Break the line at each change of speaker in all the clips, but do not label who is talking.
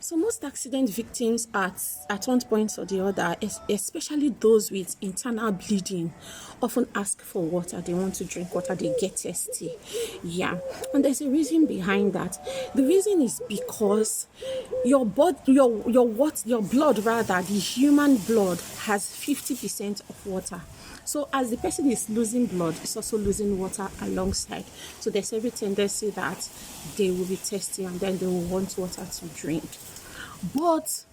So most accident victims at one point or the other, especially those with internal bleeding, often ask for water. They want to drink water. They get thirsty. Yeah, and there's a reason behind that. The reason is because your blood rather, the human blood has 50% of water. So as the person is losing blood, it's also losing water alongside. So there's every tendency that they will be thirsty and then they will want water to drink. But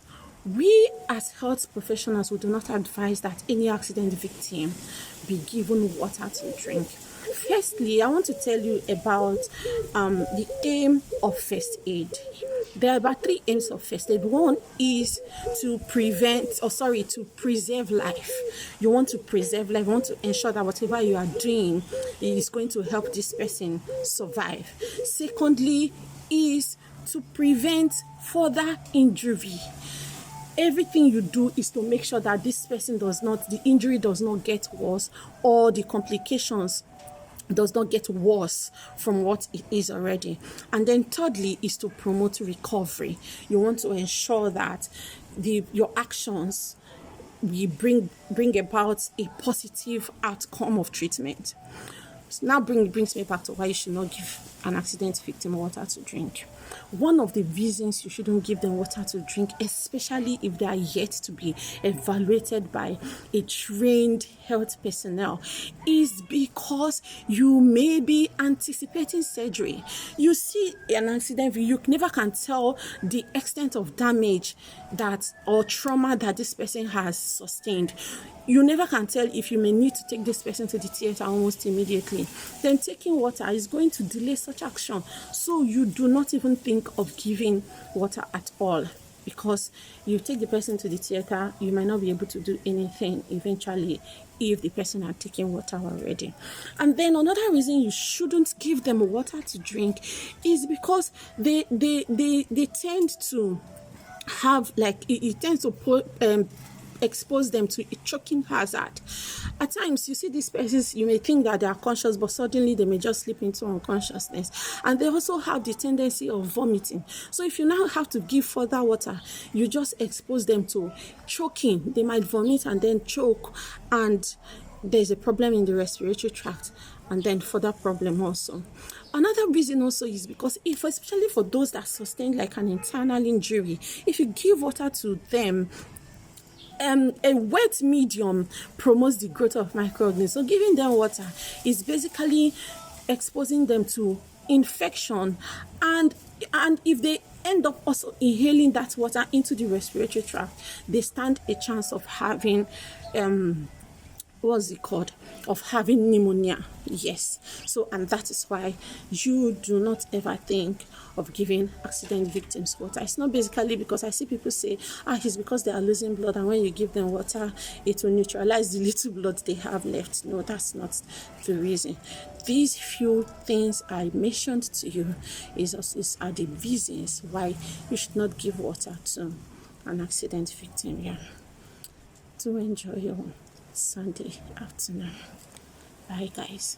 we as health professionals, we do not advise that any accident victim be given water to drink. Firstly, I want to tell you about the aim of first aid. There are about 3 aims of first aid. One is to preserve life. You want to preserve life. You want to ensure that whatever you are doing is going to help this person survive. Secondly, is to prevent further injury. Everything you do is to make sure that the injury does not get worse, or the complications does not get worse from what it is already. And then thirdly is to promote recovery. You want to ensure that your actions will bring about a positive outcome of treatment. So now brings me back to why you should not give an accident victim water to drink. One of the reasons you shouldn't give them water to drink, especially if they are yet to be evaluated by a trained health personnel, is because you may be anticipating surgery. You see an accident, you never can tell the extent of damage or trauma that this person has sustained. You never can tell if you may need to take this person to the theater almost immediately. Then taking water is going to delay such action. So you do not even think of giving water at all, because you take the person to the theater, you might not be able to do anything eventually if the person had taken water already. And then another reason you shouldn't give them water to drink is because they tend to have, like, it tends to expose them to a choking hazard. At times, you see these persons, you may think that they are conscious, but suddenly they may just slip into unconsciousness. And they also have the tendency of vomiting. So if you now have to give further water, you just expose them to choking. They might vomit and then choke, and there's a problem in the respiratory tract, and then further problem also. Another reason also is because especially for those that sustain like an internal injury, if you give water to them, a wet medium promotes the growth of microorganisms. So giving them water is basically exposing them to infection, and if they end up also inhaling that water into the respiratory tract, they stand a chance of having having pneumonia. Yes. So, and that is why you do not ever think of giving accident victims water. It's not basically because I see people say, it's because they are losing blood, and when you give them water, it will neutralize the little blood they have left. No, that's not the reason. These few things I mentioned to you are the reasons why you should not give water to an accident victim. Yeah. Do enjoy your Sunday afternoon. Bye, guys.